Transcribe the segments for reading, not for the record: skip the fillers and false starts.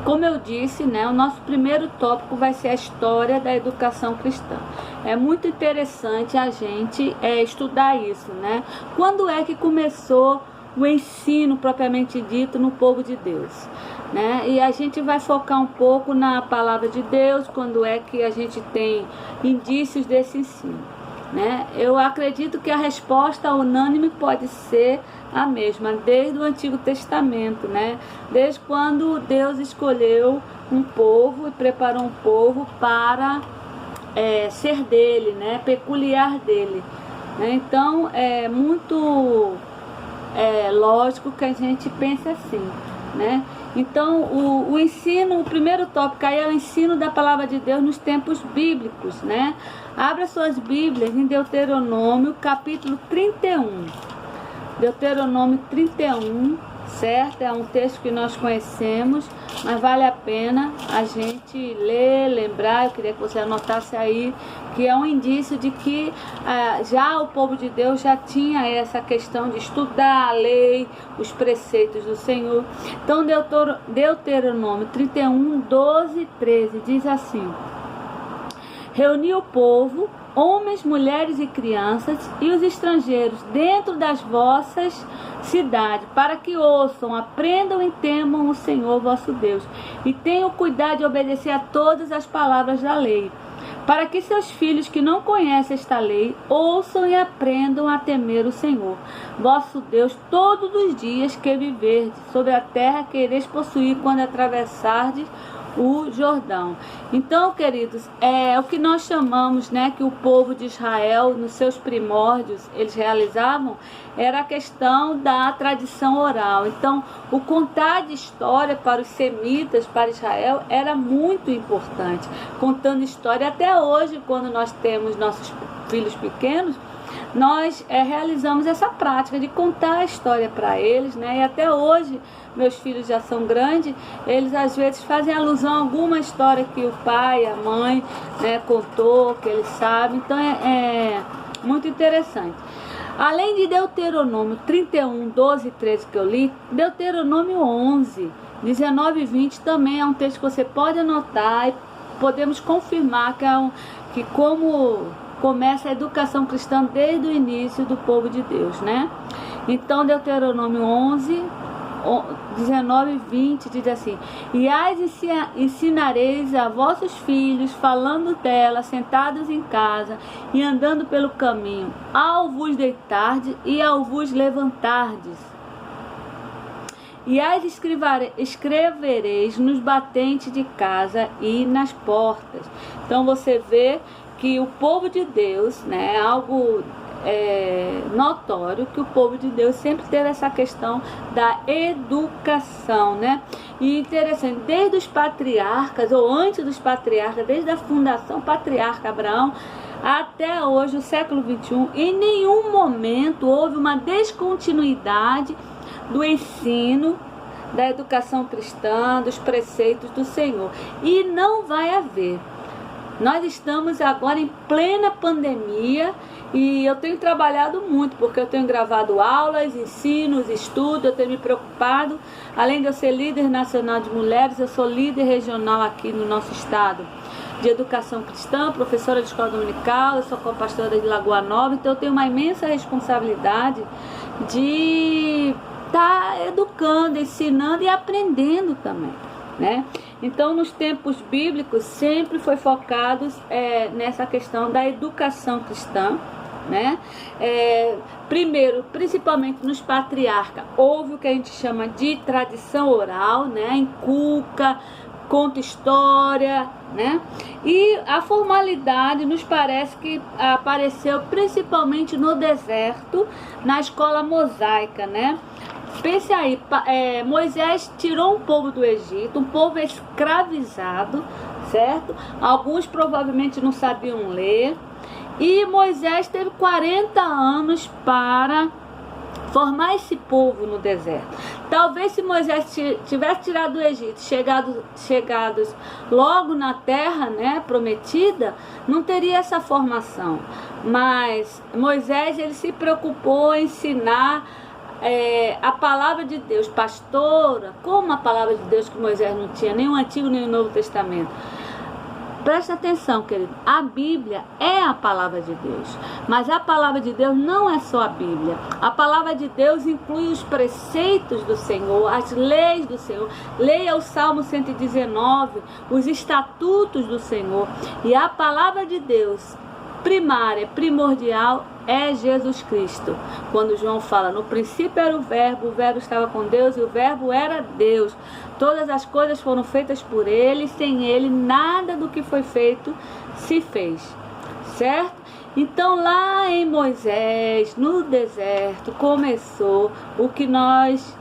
como eu disse, né, o nosso primeiro tópico vai ser a história da educação cristã. É muito interessante a gente estudar isso, né? Quando é que começou o ensino propriamente dito no povo de Deus, né? E a gente vai focar um pouco na palavra de Deus, quando é que a gente tem indícios desse ensino, né? Eu acredito que a resposta unânime pode ser a mesma, desde o Antigo Testamento, né? Desde quando Deus escolheu um povo e preparou um povo para ser dele, né? Peculiar dele, né? Então é muito lógico que a gente pense assim, né? Então o ensino, o primeiro tópico aí é o ensino da palavra de Deus nos tempos bíblicos, né? Abra suas Bíblias em Deuteronômio capítulo 31. Deuteronômio 31, certo? É um texto que nós conhecemos, mas vale a pena a gente ler, lembrar. Eu queria que você anotasse aí, que é um indício de que já o povo de Deus já tinha essa questão de estudar a lei, os preceitos do Senhor. Então Deuteronômio 31, 12 e 13 diz assim: reuni o povo, homens, mulheres e crianças, e os estrangeiros dentro das vossas cidades, para que ouçam, aprendam e temam o Senhor vosso Deus, e tenham cuidado de obedecer a todas as palavras da lei, para que seus filhos que não conhecem esta lei, ouçam e aprendam a temer o Senhor vosso Deus todos os dias que viverdes sobre a terra que ireis possuir quando atravessardes o Jordão. Então, queridos, o que nós chamamos, né, que o povo de Israel, nos seus primórdios, eles realizavam, era a questão da tradição oral. Então, o contar de história para os semitas, para Israel, era muito importante. Contando história, até hoje, quando nós temos nossos filhos pequenos, nós realizamos essa prática de contar a história para eles, né? E até hoje, meus filhos já são grandes, eles às vezes fazem alusão a alguma história que o pai, a mãe, né, contou, que eles sabem. Então é muito interessante. Além de Deuteronômio 31, 12 e 13 que eu li, Deuteronômio 11, 19 e 20 também é um texto que você pode anotar e podemos confirmar que como começa a educação cristã desde o início do povo de Deus, né? Então, Deuteronômio 11, 19 e 20 diz assim: e as ensinareis a vossos filhos, falando dela, sentados em casa e andando pelo caminho, ao vos deitardes e ao vos levantardes. E as escrevereis nos batentes de casa e nas portas. Então você vê que o povo de Deus, né, é algo notório que o povo de Deus sempre teve essa questão da educação, né? E interessante, desde os patriarcas, ou antes dos patriarcas, desde a fundação patriarca Abraão, até hoje, o século 21, em nenhum momento houve uma descontinuidade do ensino da educação cristã, dos preceitos do Senhor. E não vai haver. Nós estamos agora em plena pandemia e eu tenho trabalhado muito, porque eu tenho gravado aulas, ensinos, estudo, eu tenho me preocupado. Além de eu ser líder nacional de mulheres, eu sou líder regional aqui no nosso estado de educação cristã, professora de escola dominical, eu sou co-pastora de Lagoa Nova, então eu tenho uma imensa responsabilidade de estar educando, ensinando e aprendendo também, né? Então, nos tempos bíblicos, sempre foi focado nessa questão da educação cristã, né? Primeiro, principalmente nos patriarcas, houve o que a gente chama de tradição oral, né? Inculca, conta história, né? E a formalidade nos parece que apareceu principalmente no deserto, na escola mosaica, né? Pense aí, Moisés tirou um povo do Egito, um povo escravizado, certo? Alguns provavelmente não sabiam ler. E Moisés teve 40 anos para formar esse povo no deserto. Talvez se Moisés tivesse tirado do Egito, chegados logo na terra, né, prometida, não teria essa formação. Mas Moisés, ele se preocupou em ensinar a palavra de Deus, pastora, como a palavra de Deus que Moisés não tinha, nem o Antigo nem o Novo Testamento. Presta atenção, querido, a Bíblia é a palavra de Deus, mas a palavra de Deus não é só a Bíblia. A palavra de Deus inclui os preceitos do Senhor, as leis do Senhor. Leia o Salmo 119, os estatutos do Senhor. E a palavra de Deus primária, primordial, é Jesus Cristo. Quando João fala, no princípio era o verbo estava com Deus e o verbo era Deus. Todas as coisas foram feitas por ele, sem ele nada do que foi feito se fez. Certo? Então lá em Moisés, no deserto, começou o que nós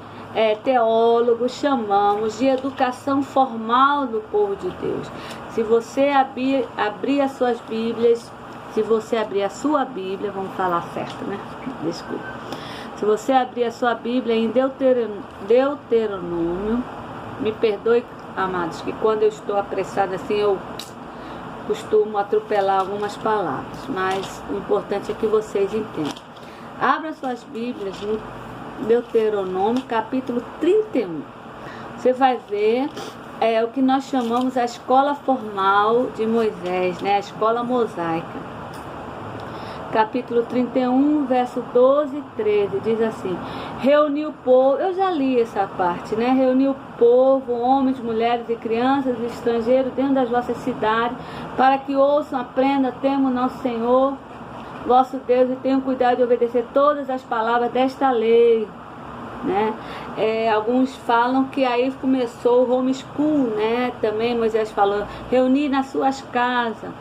teólogos chamamos de educação formal do povo de Deus. Se você abrir as suas Bíblias, se você abrir a sua Bíblia, vamos falar certo, né? Desculpa. Se você abrir a sua Bíblia em Deuteronômio, me perdoe, amados, que quando eu estou apressada assim, eu costumo atropelar algumas palavras, mas o importante é que vocês entendam. Abra suas Bíblias no Deuteronômio, capítulo 31. Você vai ver o que nós chamamos a escola formal de Moisés, né? A escola mosaica. Capítulo 31, verso 12 e 13, diz assim: reuniu o povo, eu já li essa parte, né? Reuniu o povo, homens, mulheres e crianças e estrangeiros dentro das vossas cidades, para que ouçam, aprendam, temam o nosso Senhor, vosso Deus, e tenham cuidado de obedecer todas as palavras desta lei, né? Alguns falam que aí começou o homeschool, né? Também Moisés falou, reunir nas suas casas.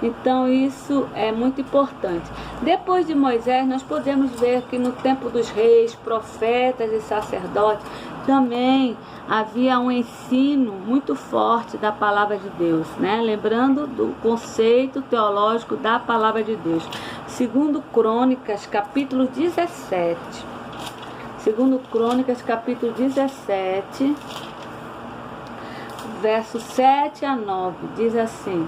Então isso é muito importante. Depois de Moisés, nós podemos ver que no tempo dos reis, profetas e sacerdotes, também havia um ensino muito forte da palavra de Deus, né? Lembrando do conceito teológico da palavra de Deus. Segundo Crônicas, capítulo 17. Segundo Crônicas, capítulo 17, verso 7 a 9, diz assim: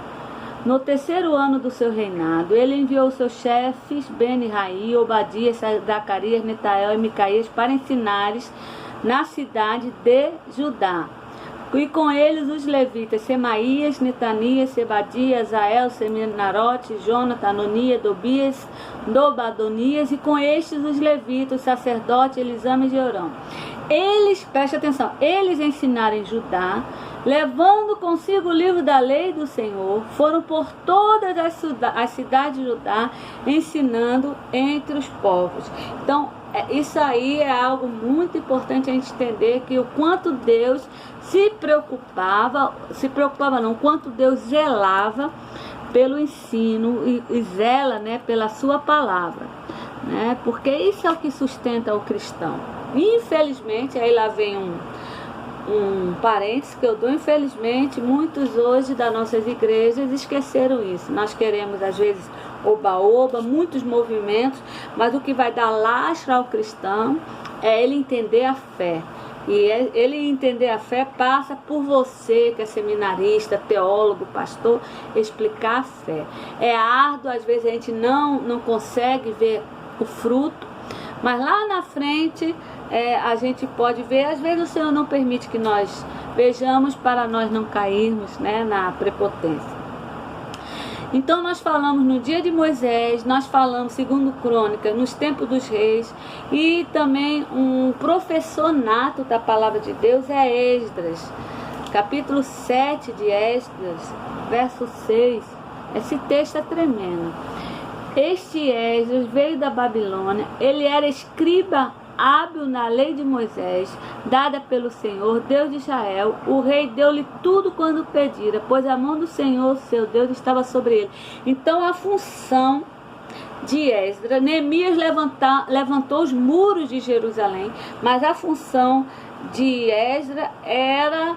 no terceiro ano do seu reinado, ele enviou seus chefes, Ben-Rai, Obadias, Zacarias, Netael e Micaías, para ensinares na cidade de Judá. E com eles os levitas, Semaías, Netanias, Sebadias, Azael, Seminarote, Jonathan, Anonias, Dobias, Dobadonias, e com estes os levitas, sacerdote, Elisama e Jeorão. Eles, preste atenção, eles ensinaram em Judá, levando consigo o livro da lei do Senhor, foram por todas as cidades de Judá, ensinando entre os povos. Então, isso aí é algo muito importante a gente entender, que o quanto Deus o quanto Deus zelava pelo ensino e zela, né, pela sua palavra, né, porque isso é o que sustenta o cristão. Infelizmente, aí lá vem um parênteses que eu dou, infelizmente, muitos hoje das nossas igrejas esqueceram isso. Nós queremos, às vezes, oba-oba, muitos movimentos, mas o que vai dar lastro ao cristão é ele entender a fé. E ele entender a fé passa por você, que é seminarista, teólogo, pastor, explicar a fé. É árduo, às vezes a gente não consegue ver o fruto, mas lá na frente a gente pode ver. Às vezes o Senhor não permite que nós vejamos para nós não cairmos, né, na prepotência. Então nós falamos no dia de Moisés, nós falamos segundo Crônicas, nos tempos dos reis, e também um professor nato da palavra de Deus é Esdras. Capítulo 7 de Esdras, verso 6. Esse texto é tremendo. Este Esdras veio da Babilônia, ele era escriba hábil na lei de Moisés, dada pelo Senhor, Deus de Israel. O rei deu-lhe tudo quando pedira, pois a mão do Senhor, seu Deus, estava sobre ele. Então a função de Esdras, Neemias levantou os muros de Jerusalém, mas a função de Esdras era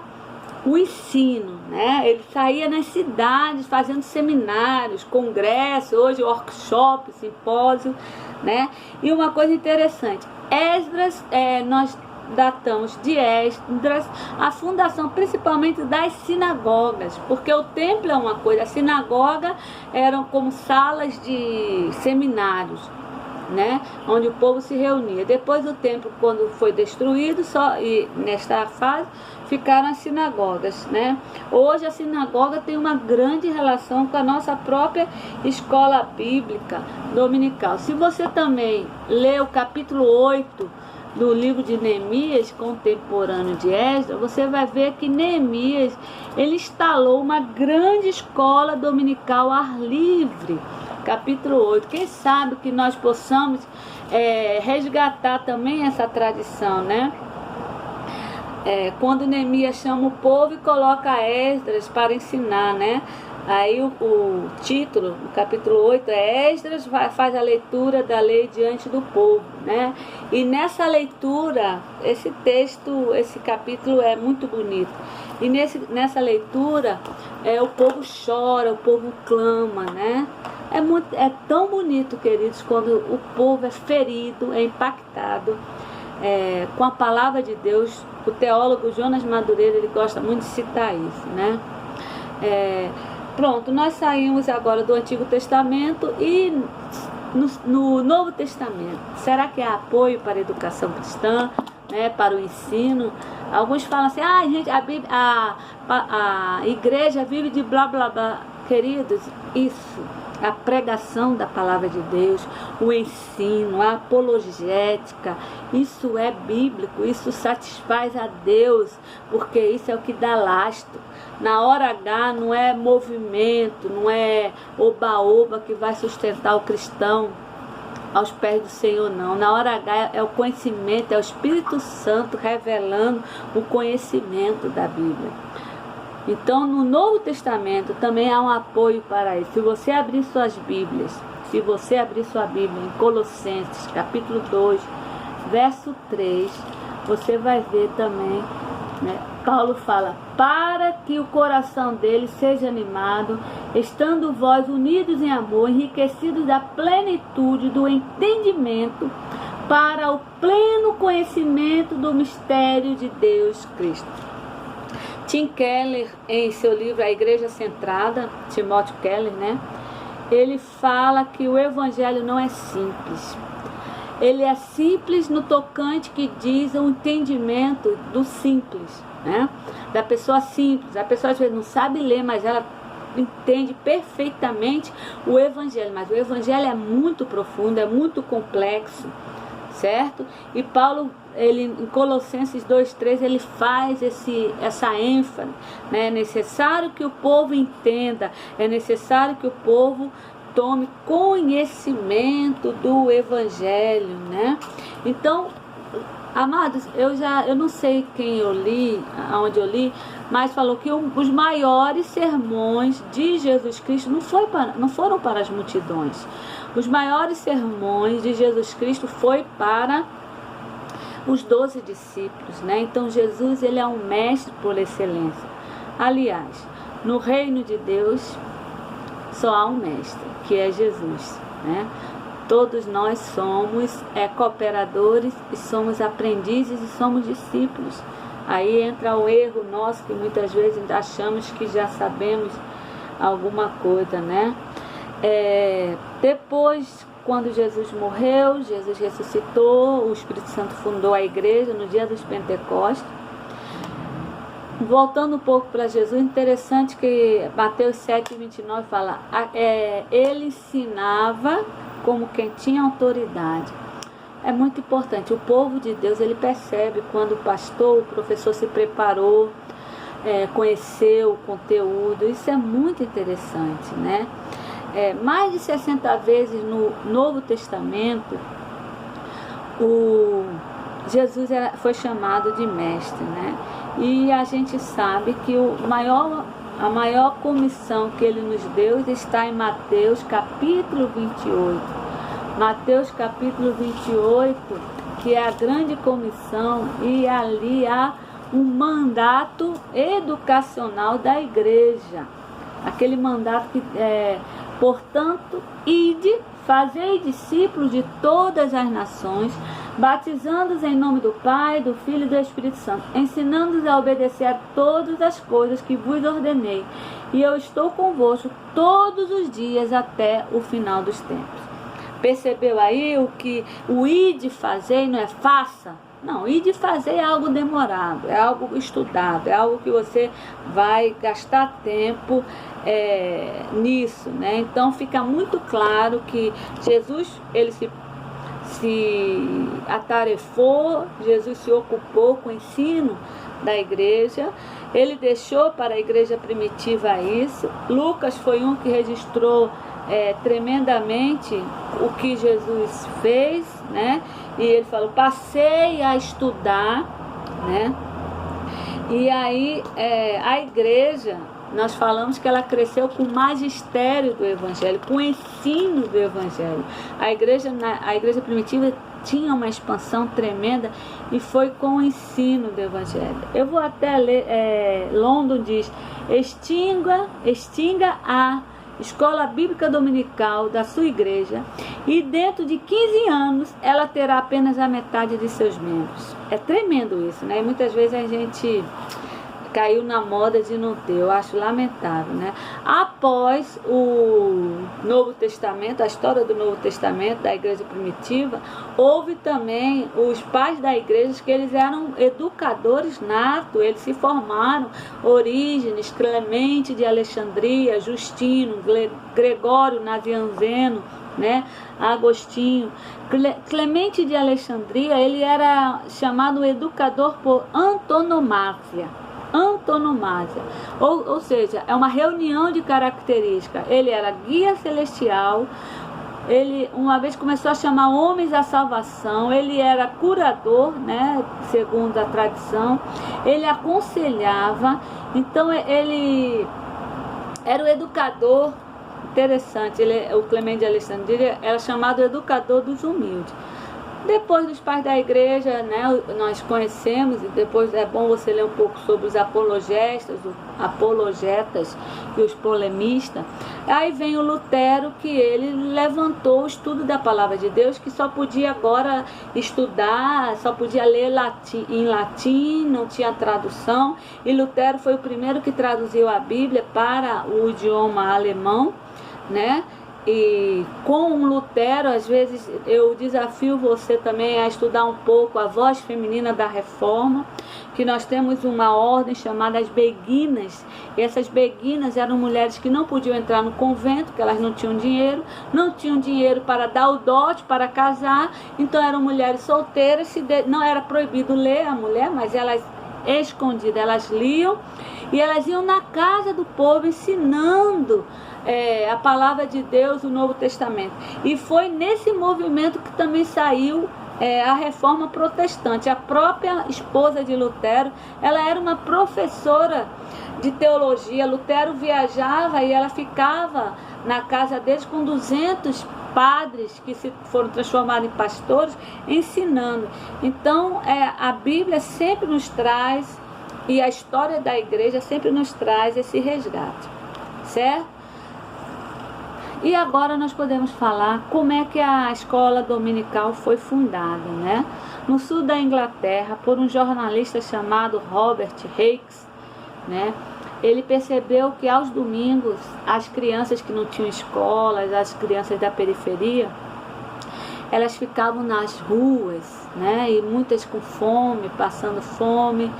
o ensino, né? Ele saía nas cidades fazendo seminários, congressos, hoje workshop, simpósio, né? E uma coisa interessante, Esdras, nós datamos de Esdras a fundação principalmente das sinagogas, porque o templo é uma coisa, a sinagoga eram como salas de seminários, né, onde o povo se reunia. Depois do templo, quando foi destruído, e nesta fase ficaram as sinagogas, né? Hoje a sinagoga tem uma grande relação com a nossa própria escola bíblica dominical. Se você também lê o capítulo 8 do livro de Neemias, contemporâneo de Esdras, você vai ver que Neemias, ele instalou uma grande escola dominical ao ar livre. Capítulo 8. Quem sabe que nós possamos resgatar também essa tradição, né? Quando Neemias chama o povo e coloca Esdras para ensinar, né? Aí o título, no capítulo 8, é Esdras faz a leitura da lei diante do povo, né? E nessa leitura, esse capítulo é muito bonito. E nessa leitura, o povo chora, o povo clama, né? É tão bonito, queridos, quando o povo é ferido, é impactado com a palavra de Deus. O teólogo Jonas Madureira, ele gosta muito de citar isso, né? Pronto, nós saímos agora do Antigo Testamento e no Novo Testamento. Será que há apoio para a educação cristã, né, para o ensino? Alguns falam assim, gente, a igreja vive de blá blá blá. Queridos, isso, a pregação da palavra de Deus, o ensino, a apologética, isso é bíblico, isso satisfaz a Deus, porque isso é o que dá lastro. Na hora H não é movimento, não é oba-oba que vai sustentar o cristão aos pés do Senhor, não. Na hora H é o conhecimento, é o Espírito Santo revelando o conhecimento da Bíblia. Então, no Novo Testamento também há um apoio para isso. Se você abrir suas Bíblias, se você abrir sua Bíblia em Colossenses, capítulo 2, verso 3, você vai ver também, né? Paulo fala, para que o coração dele seja animado, estando vós unidos em amor, enriquecidos da plenitude do entendimento, para o pleno conhecimento do mistério de Deus Cristo. Tim Keller, em seu livro A Igreja Centrada, Timothy Keller, né? Ele fala que o evangelho não é simples. Ele é simples no tocante que diz o entendimento do simples, né? Da pessoa simples. A pessoa às vezes não sabe ler, mas ela entende perfeitamente o evangelho. Mas o evangelho é muito profundo, é muito complexo, certo? E Paulo, ele, em Colossenses 2,3, ele faz essa ênfase, né? É necessário que o povo entenda, é necessário que o povo tome conhecimento do evangelho, né? Então, amados, eu não sei quem eu li, aonde eu li, mas falou que os maiores sermões de Jesus Cristo não foram para as multidões. Os maiores sermões de Jesus Cristo foi para os 12 discípulos, né? Então Jesus, ele é um mestre por excelência. Aliás, no reino de Deus só há um mestre, que é Jesus, né? Todos nós somos cooperadores e somos aprendizes e somos discípulos. Aí entra o erro nosso, que muitas vezes achamos que já sabemos alguma coisa, né? Depois, quando Jesus morreu, Jesus ressuscitou, o Espírito Santo fundou a igreja no dia dos Pentecostes. Voltando um pouco para Jesus, interessante que Mateus 7,29 fala, ele ensinava como quem tinha autoridade. É muito importante, o povo de Deus, ele percebe quando o pastor, o professor se preparou, conheceu o conteúdo. Isso é muito interessante, né? Mais de 60 vezes no Novo Testamento, Jesus foi chamado de mestre, né? E a gente sabe que a maior comissão que ele nos deu está em Mateus capítulo 28. Mateus capítulo 28, que é a grande comissão, e ali há um mandato educacional da igreja. Aquele mandato que portanto, ide, fazei discípulos de todas as nações, batizando-os em nome do Pai, do Filho e do Espírito Santo, ensinando-os a obedecer a todas as coisas que vos ordenei. E eu estou convosco todos os dias até o final dos tempos. Percebeu aí o ir de fazer não é faça? Não, ir de fazer é algo demorado, é algo estudado, é algo que você vai gastar tempo nisso, né? Então fica muito claro que Jesus, ele se atarefou, Jesus se ocupou com o ensino da igreja, ele deixou para a igreja primitiva isso. Lucas foi um que registrou tremendamente o que Jesus fez, né? E ele falou, passei a estudar, né? E aí a igreja, nós falamos que ela cresceu com o magistério do evangelho, com o ensino do evangelho. A igreja primitiva tinha uma expansão tremenda e foi com o ensino do evangelho. Eu vou até ler, London diz, extinga a escola bíblica dominical da sua igreja e dentro de 15 anos ela terá apenas a metade de seus membros. É tremendo isso, né? E muitas vezes a gente caiu na moda de não ter, eu acho lamentável, né? Após o Novo Testamento, a história do Novo Testamento, da igreja primitiva, houve também os pais da igreja que eles eram educadores natos, eles se formaram, Orígenes, Clemente de Alexandria, Justino, Gregório Nazianzeno, né? Agostinho. Clemente de Alexandria, ele era chamado educador por antonomásia, ou seja, é uma reunião de características. Ele era guia celestial, ele uma vez começou a chamar homens à salvação, ele era curador, né, segundo a tradição, ele aconselhava, então ele era o educador. Interessante, o Clemente de Alexandria era chamado educador dos humildes. Depois dos pais da igreja, né, nós conhecemos, e depois é bom você ler um pouco sobre os apologetas e os polemistas. Aí vem o Lutero, que ele levantou o estudo da palavra de Deus, que só podia agora estudar, só podia ler em latim, não tinha tradução. E Lutero foi o primeiro que traduziu a Bíblia para o idioma alemão, né? E com Lutero, às vezes eu desafio você também a estudar um pouco a voz feminina da reforma, que nós temos uma ordem chamada as beguinas, e essas beguinas eram mulheres que não podiam entrar no convento, porque elas não tinham dinheiro para dar o dote, para casar, então eram mulheres solteiras, não era proibido ler a mulher, mas elas escondidas, elas liam, e elas iam na casa do povo ensinando a palavra de Deus, o Novo Testamento. E foi nesse movimento que também saiu a reforma protestante. A própria esposa de Lutero, ela era uma professora de teologia. Lutero viajava e ela ficava na casa deles com 200 padres que se foram transformados em pastores, ensinando. Então a Bíblia sempre nos traz, e a história da igreja sempre nos traz esse resgate, certo? E agora nós podemos falar como é que a escola dominical foi fundada, né? No sul da Inglaterra, por um jornalista chamado Robert Hicks, né? Ele percebeu que aos domingos, as crianças que não tinham escolas, as crianças da periferia, elas ficavam nas ruas, né? E muitas com fome, passando fome.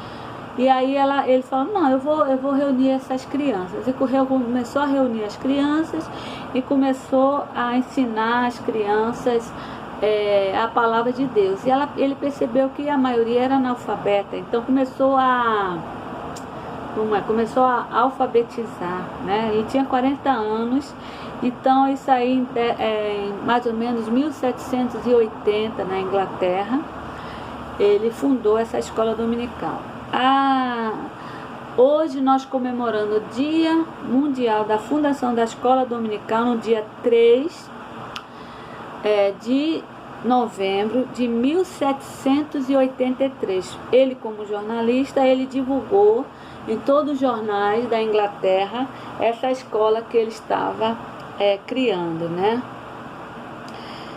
E aí ele falou, não, eu vou reunir essas crianças. E começou a reunir as crianças e começou a ensinar as crianças a palavra de Deus. E ele percebeu que a maioria era analfabeta, então começou a alfabetizar, né? Ele tinha 40 anos, então isso aí em mais ou menos 1780, na Inglaterra, ele fundou essa escola dominical. Hoje nós comemorando o Dia Mundial da Fundação da Escola Dominical, no dia 3 de novembro de 1783. Ele, como jornalista, ele divulgou em todos os jornais da Inglaterra essa escola que ele estava criando, né?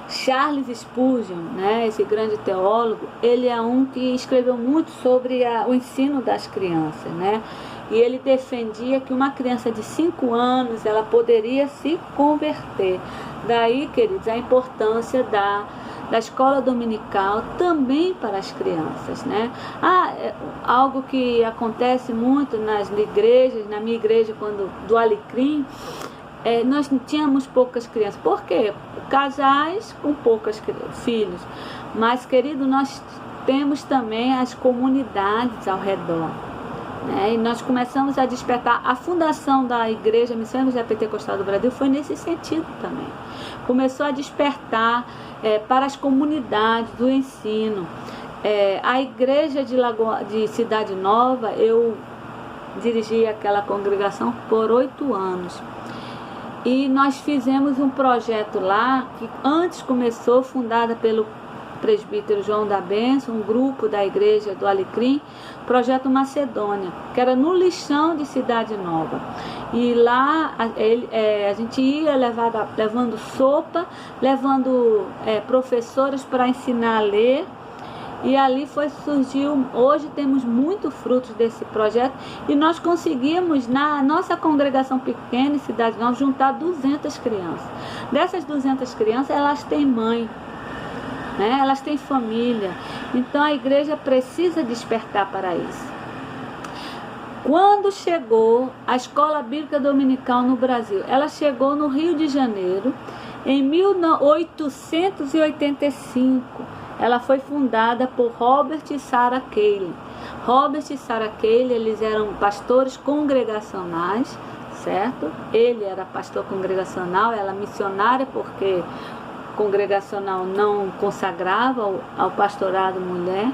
Charles Spurgeon, né, esse grande teólogo, ele é um que escreveu muito sobre o ensino das crianças, né? E ele defendia que uma criança de 5 anos ela poderia se converter. Daí, queridos, a importância da escola dominical também para as crianças, né? Algo que acontece muito nas igrejas, na minha igreja, do Alecrim, nós tínhamos poucas crianças. Por quê? Casais com poucos filhos. Mas, querido, nós temos também as comunidades ao redor, né? E nós começamos a despertar. A fundação da Igreja Missão Evangélica Pentecostal do Brasil foi nesse sentido também. Começou a despertar para as comunidades do ensino. A igreja de Cidade Nova, eu dirigi aquela congregação por 8 anos. E nós fizemos um projeto lá, que antes começou, fundada pelo presbítero João da Bênção, um grupo da igreja do Alecrim, Projeto Macedônia, que era no lixão de Cidade Nova. E lá a gente ia levando sopa, levando professores para ensinar a ler. E ali surgiu, hoje temos muitos frutos desse projeto, e nós conseguimos, na nossa congregação pequena em Cidade Nova, juntar 200 crianças. Dessas 200 crianças, elas têm mãe, né? Elas têm família. Então a igreja precisa despertar para isso. Quando chegou a Escola Bíblica Dominical no Brasil? Ela chegou no Rio de Janeiro em 1885. Ela foi fundada por Robert e Sarah Cayley. Robert e Sarah Cayley, eles eram pastores congregacionais, certo? Ele era pastor congregacional, ela missionária, porque congregacional não consagrava ao pastorado mulher.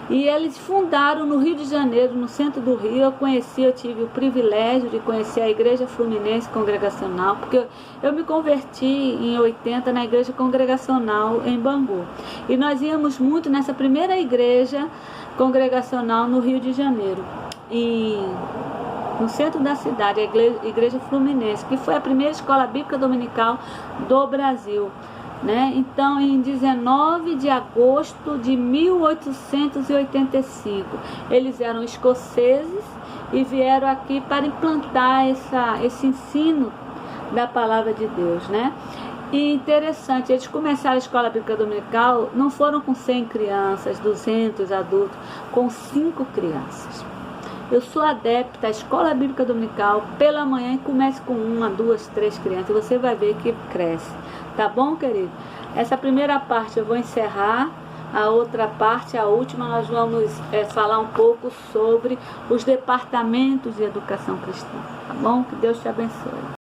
E eles fundaram no Rio de Janeiro, no centro do Rio. Eu tive o privilégio de conhecer a Igreja Fluminense Congregacional, porque eu me converti em 80 na Igreja Congregacional em Bangu. E nós íamos muito nessa primeira igreja congregacional no Rio de Janeiro, no centro da cidade, a Igreja Fluminense, que foi a primeira escola bíblica dominical do Brasil, né? Então, em 19 de agosto de 1885, eles eram escoceses e vieram aqui para implantar esse ensino da palavra de Deus, né? E interessante, eles começaram a escola bíblica dominical, não foram com 100 crianças, 200 adultos, com 5 crianças. Eu sou adepta à escola bíblica dominical pela manhã, e comece com 1, 2, 3 crianças. Você vai ver que cresce. Tá bom, querido? Essa primeira parte eu vou encerrar. A outra parte, a última, nós vamos falar um pouco sobre os departamentos de educação cristã. Tá bom? Que Deus te abençoe.